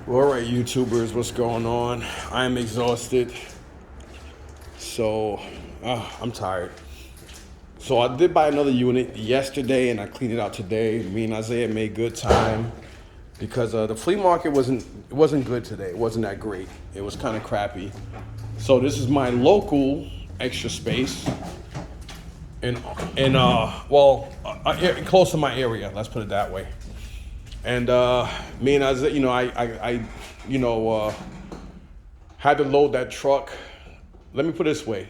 Well, all right, YouTubers, what's going on? I'm exhausted, so I'm tired. So I did buy another unit yesterday, and I cleaned it out today. Me and Isaiah made good time because the flea market wasn't good today. It wasn't that great. It was kind of crappy. So this is my local extra space, and close to my area. Let's put it that way. And me and Isaiah, had to load that truck. Let me put it this way.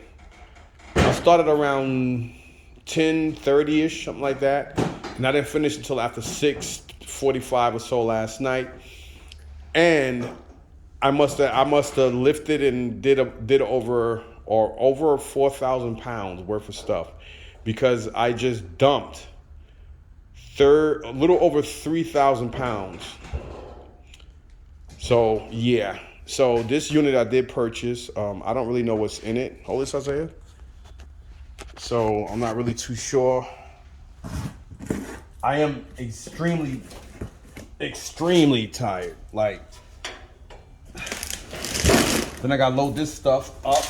I started around 10:30ish, something like that. And I didn't finish until after 6:45 or so last night. And I must have lifted and did over 4,000 pounds worth of stuff because I just dumped a little over 3,000 pounds. So yeah. So this unit I did purchase. I don't really know what's in it. Hold this, Isaiah. So I'm not really too sure. I am extremely tired. Like, then I gotta load this stuff up,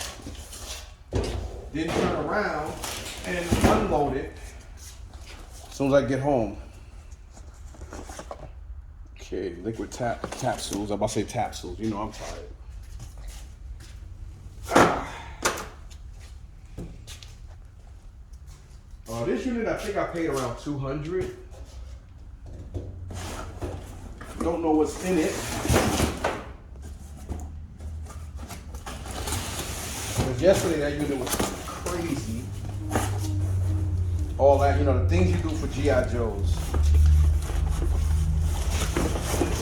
then turn around and unload it as soon as I get home. Okay, liquid tapsules. I'm about to say tapsules. You know I'm tired. This unit, I think I paid around $200. Don't know what's in it. Because yesterday that unit was crazy. All that, the things you do for G.I. Joes.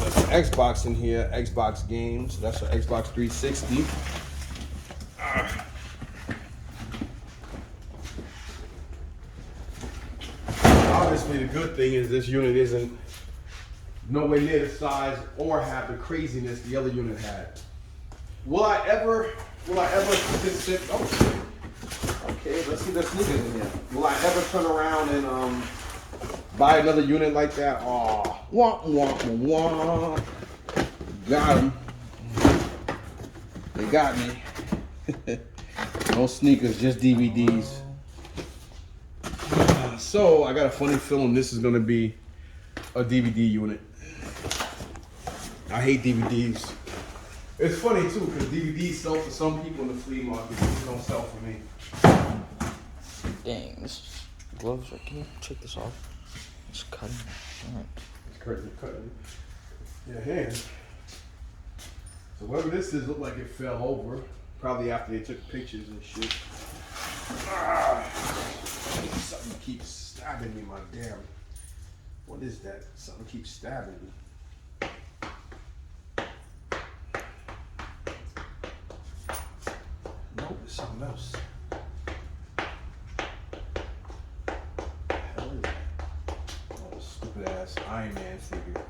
There's an Xbox in here, Xbox games. That's an Xbox 360. Obviously, the good thing is this unit isn't nowhere near the size or have the craziness the other unit had. Will I ever consider? Oh, okay, let's see the sneakers in here. Will I ever turn around and buy another unit like that? Oh, wah. Got them. They got me. No sneakers, just DVDs. So I got a funny feeling this is gonna be a DVD unit. I hate DVDs. It's funny too, because DVDs sell for some people in the flea market, but don't sell for me. Dang, this gloves are, can you take this off? It's cutting. Alright. It's cutting. Yeah, hands. So whatever this is, looked like it fell over. Probably after they took pictures and shit. Something keeps stabbing me, my damn. What is that? Something keeps stabbing me. Nope, it's something else. Hell is that? Oh, stupid ass Iron Man figure.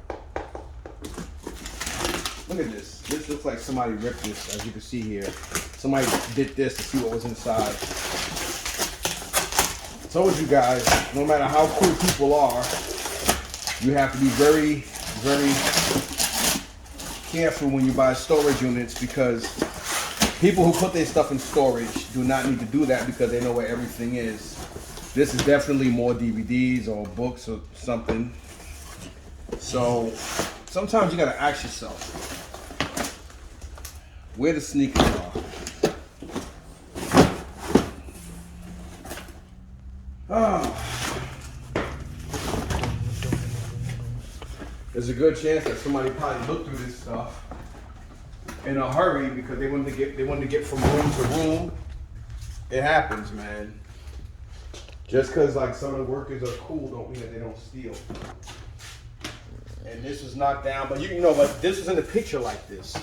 Look at this. This looks like somebody ripped this, as you can see here. Somebody did this to see what was inside. I told you guys, no matter how cool people are, you have to be very, very careful when you buy storage units, because people who put their stuff in storage do not need to do that because they know where everything is. This is definitely more DVDs or books or something. So sometimes you gotta ask yourself where the sneakers are. There's a good chance that somebody probably looked through this stuff in a hurry because they wanted to get from room to room. It happens, man. Just because like some of the workers are cool don't mean that they don't steal. And this was knocked down, but but this was in the picture like this.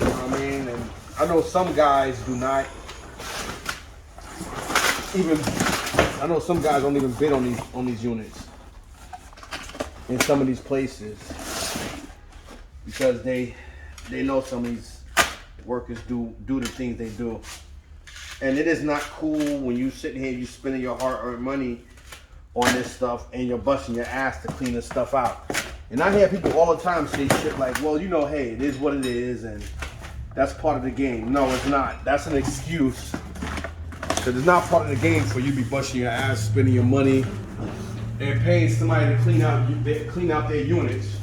You know what I mean? And I know some guys do not even. I know some guys don't even bid on these units in some of these places because they know some of these workers do the things they do. And it is not cool when you sitting here, you spending your hard-earned money on this stuff and you're busting your ass to clean this stuff out. And I hear people all the time say shit like, well, you know, hey, it is what it is, and that's part of the game. No, it's not. That's an excuse. Because it's not part of the game for you to be busting your ass, spending your money, and paying somebody to clean out their units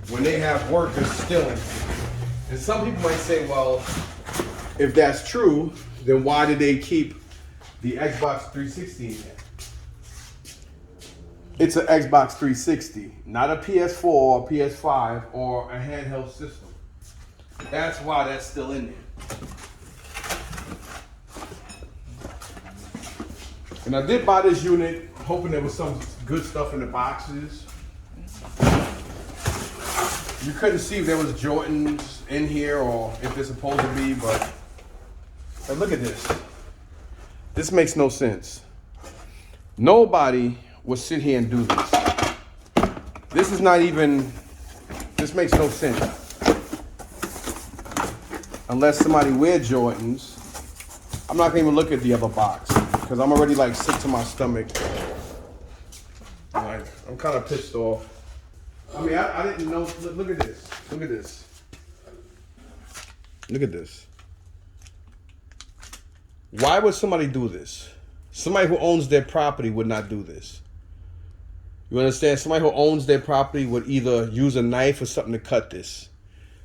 when they have workers stealing. And some people might say, well, if that's true, then why did they keep the Xbox 360 in there? It's an Xbox 360, not a PS4 or PS5 or a handheld system. That's why that's still in there. And I did buy this unit hoping there was some good stuff in the boxes. You couldn't see if there was Jordans in here or if they're supposed to be, but look at this. This makes no sense. Nobody would sit here and do this. This is not even, this makes no sense. Unless somebody wears Jordans. I'm not gonna even look at the other box because I'm already like sick to my stomach. Like, I'm kind of pissed off. I mean, I didn't know, look at this. Look at this. Look at this. Why would somebody do this? Somebody who owns their property would not do this. You understand? Somebody who owns their property would either use a knife or something to cut this.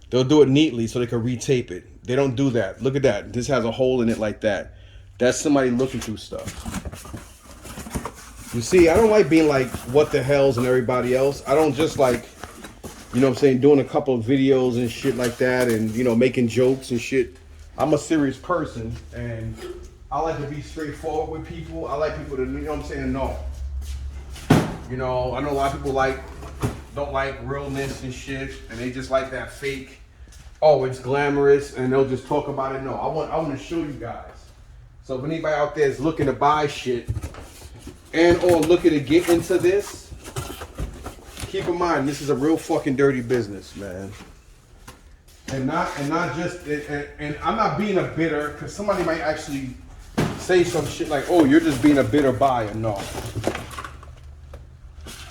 They'll do it neatly so they can retape it. They don't do that. Look at that. This has a hole in it like that. That's somebody looking through stuff. You see, I don't like being like, what the hell's and everybody else. I don't just like, you know what I'm saying, doing a couple of videos and shit like that and, you know, making jokes and shit. I'm a serious person and I like to be straightforward with people. I like people to, you know what I'm saying, know. You know, I know a lot of people don't like realness and shit, and they just like that fake, oh, it's glamorous, and they'll just talk about it. No, I want to show you guys. So if anybody out there is looking to buy shit and or looking to get into this, keep in mind this is a real fucking dirty business, man. And not just and I'm not being a bitter, because somebody might actually say some shit like, oh, you're just being a bitter buyer. No.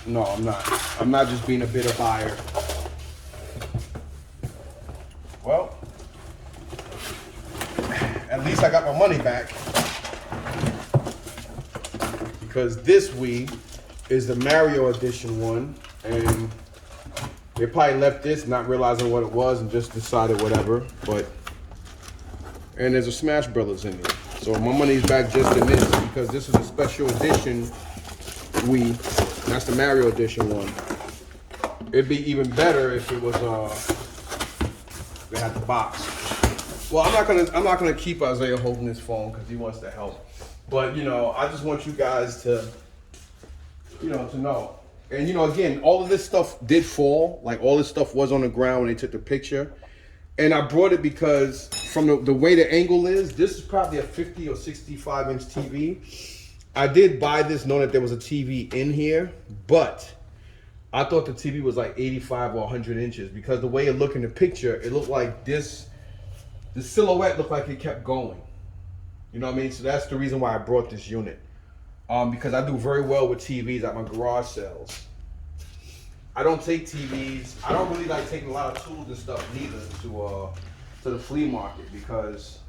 No, I'm not. I'm not just being a bitter buyer. Well, at least I got my money back. Because this Wii is the Mario Edition one. And they probably left this not realizing what it was and just decided whatever. And there's a Smash Brothers in there. So my money's back just in this because this is a special edition Wii. That's the Mario Edition one. It'd be even better if it was they had the box. Well, I'm not gonna keep Isaiah holding this phone because he wants to help. But you know, I just want you guys to, you know, to know. And you know, again, all of this stuff did fall. Like all this stuff was on the ground when they took the picture. And I brought it because from the way the angle is, this is probably a 50 or 65 inch TV. I did buy this knowing that there was a TV in here, but I thought the TV was like 85 or 100 inches because the way it looked in the picture, it looked like the silhouette looked like it kept going. You know what I mean? So that's the reason why I brought this unit. Because I do very well with TVs at my garage sales. I don't take TVs. I don't really like taking a lot of tools and stuff neither to the flea market because,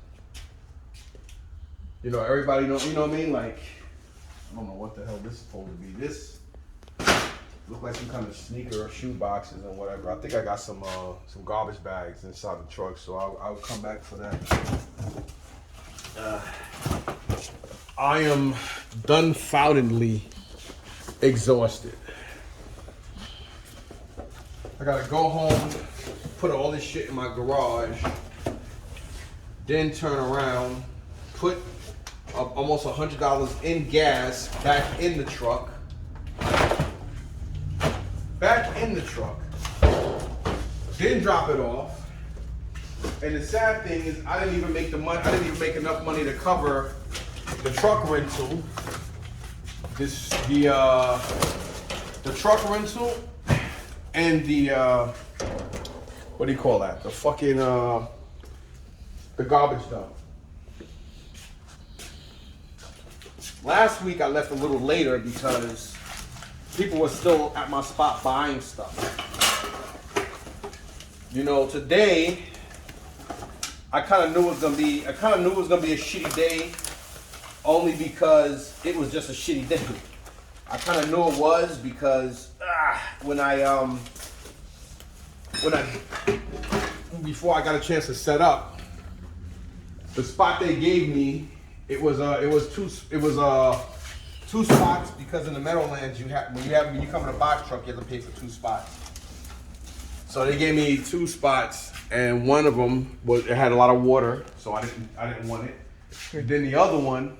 you know, everybody knows, you know what I mean? Like, I don't know what the hell this is supposed to be. This look like some kind of sneaker or shoe boxes and whatever. I think I got some garbage bags inside the truck, so I'll come back for that. I am dumbfoundedly exhausted. I gotta go home, put all this shit in my garage, then turn around, put almost $100 in gas back in the truck. Then drop it off. And the sad thing is I didn't even make enough money to cover the truck rental. The truck rental and the what do you call that? The fucking the garbage dump. Last week I left a little later because people were still at my spot buying stuff. You know, today I kind of knew it was gonna be. I kind of knew it was gonna be a shitty day, only because it was just a shitty day. I kind of knew it was because before I got a chance to set up, the spot they gave me, it was two spots, because in the Meadowlands when you come in a box truck you have to pay for 2 spots. So they gave me 2 spots, and one of them it had a lot of water, so I didn't want it. Then the other one,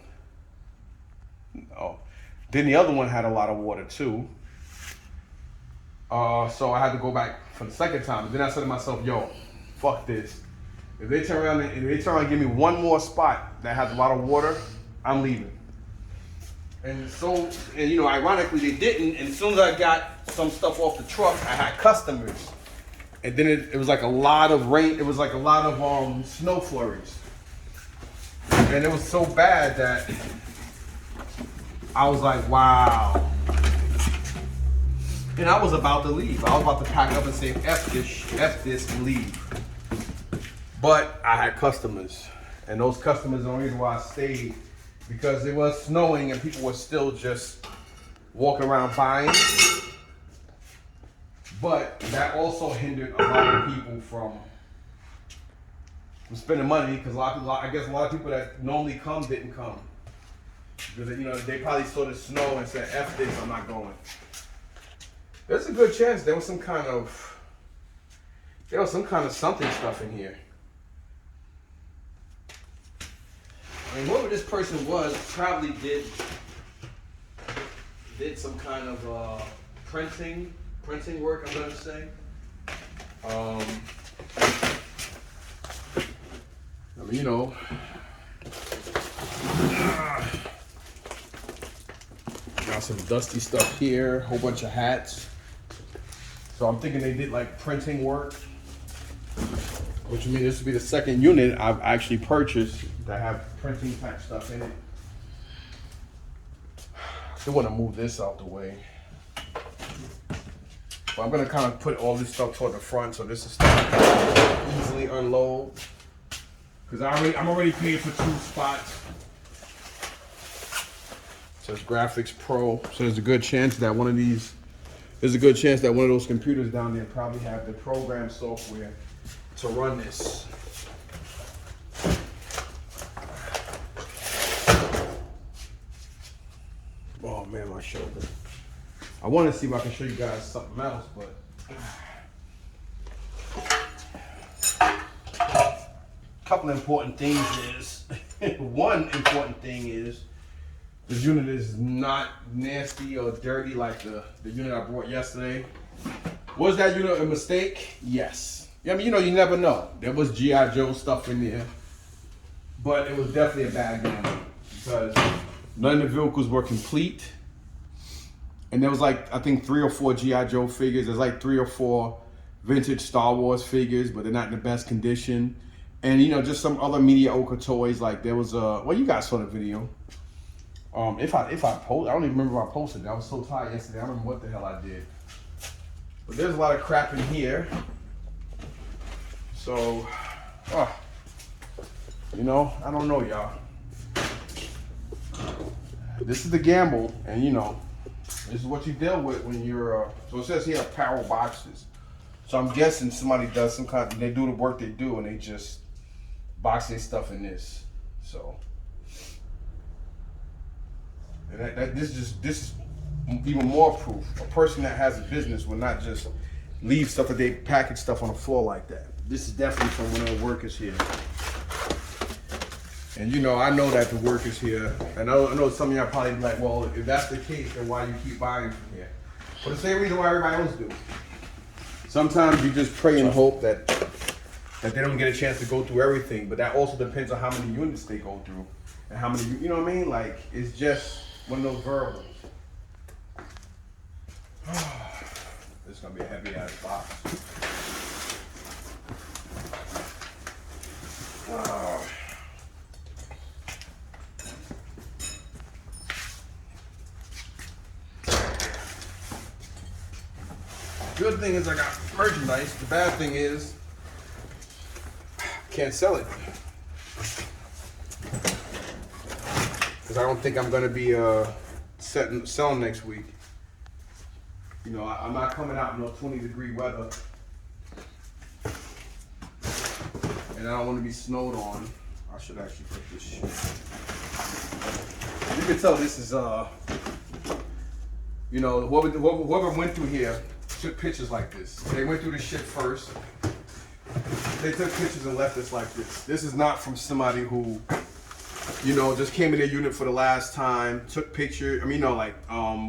had a lot of water too. So I had to go back for the second time. And then I said to myself, yo, fuck this. If they turn around and give me one more spot that has a lot of water, I'm leaving. And so, you know, ironically they didn't. And as soon as I got some stuff off the truck, I had customers. And then it was like a lot of rain. It was like a lot of snow flurries. And it was so bad that I was like, wow. And I was about to leave. I was about to pack up and say, F this, and leave. But I had customers. And those customers are the only reason why I stayed, because it was snowing and people were still just walking around buying. But that also hindered a lot of people from spending money, because I guess a lot of people that normally come didn't come. Because, you know, they probably saw the snow and said, F this, I'm not going. There's a good chance there was some kind of something stuff in here. I mean, whoever this person was probably did some kind of printing work, I'm gonna say. I mean, you know, got some dusty stuff here, whole bunch of hats. So I'm thinking they did like printing work, which means this would be the second unit I've actually purchased that have printing type stuff in it. I still want to move this out the way. But I'm gonna kind of put all this stuff toward the front, so this is stuff I can easily unload. Because I'm already paid for 2 spots. It says Graphics Pro, so there's a good chance that one of those computers down there probably have the program software to run this. Oh man, my shoulder. I want to see if I can show you guys something else, but a couple important things is, one important thing is, this unit is not nasty or dirty like the unit I brought yesterday. Was that unit a mistake? Yes. I mean, you know, you never know. There was G.I. Joe stuff in there, but it was definitely a bad unit because none of the vehicles were complete. And there was like, I think 3 or 4 G.I. Joe figures. There's like 3 or 4 vintage Star Wars figures, but they're not in the best condition. And, you know, just some other mediocre toys. Like there was well, you guys saw the video. If I post, I don't even remember if I posted it. I was so tired yesterday. I don't remember what the hell I did. But there's a lot of crap in here. So, you know, I don't know, y'all. This is the gamble, and you know, this is what you deal with when you're. So it says here apparel boxes. So I'm guessing somebody does some kind. They do the work they do, and they just box their stuff in this. So. And this is even more proof. A person that has a business will not just leave stuff that they package stuff on the floor like that. This is definitely from one of the workers here. And you know, I know that the workers here, and I know some of y'all probably be like, well, if that's the case, then why you keep buying from here? For the same reason why everybody else do. Sometimes you just pray and hope that they don't get a chance to go through everything, but that also depends on how many units they go through and how many, you know what I mean? Like, it's just one of those variables. This is gonna be a heavy ass box. good thing is I got merchandise. The bad thing is I can't sell it. Because I don't think I'm going to be selling next week. You know, I'm not coming out in no 20-degree weather. And I don't want to be snowed on. I should actually put this shit. You can tell this is, you know, whoever went through here took pictures like this. They went through the shit first. They took pictures and left us like this. This is not from somebody who, you know, just came in their unit for the last time, took picture. I mean, no, like,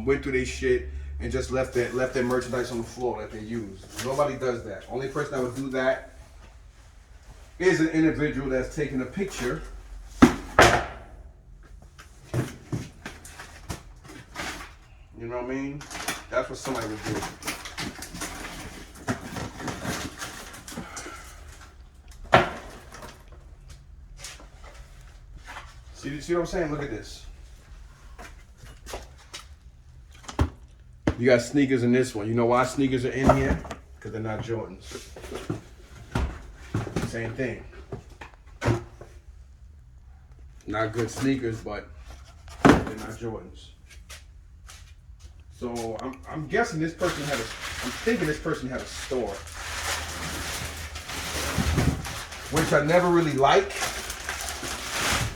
went through their shit and just left their merchandise on the floor that they used. Nobody does that. Only person that would do that is an individual that's taking a picture. You know what I mean? That's what somebody would do. See what I'm saying? Look at this. You got sneakers in this one. You know why sneakers are in here? Because they're not Jordans. Same thing. Not good sneakers, but they're not Jordans. So I'm guessing this person had I'm thinking this person had a store. Which I never really like.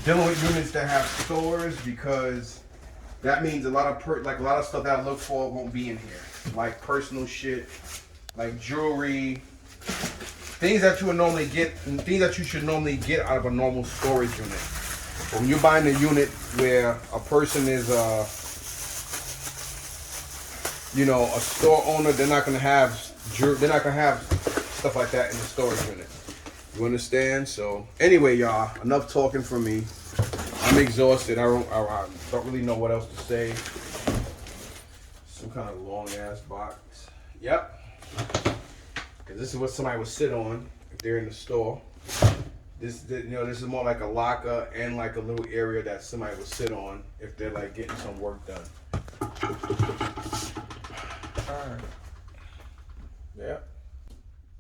Dealing with units that have stores, because that means a lot of stuff that I look for won't be in here. Like personal shit, like jewelry, things that you would normally get, and things that you should normally get out of a normal storage unit. But when you're buying a unit where a person is you know, a store owner, they're not gonna have stuff like that in the storage unit. You understand? So anyway, y'all, enough talking from me. I'm exhausted. I don't really know what else to say. Some kind of long ass box. Yep. Because this is what somebody would sit on if they're in the store. This is more like a locker and like a little area that somebody would sit on if they're like getting some work done. All right. Yep.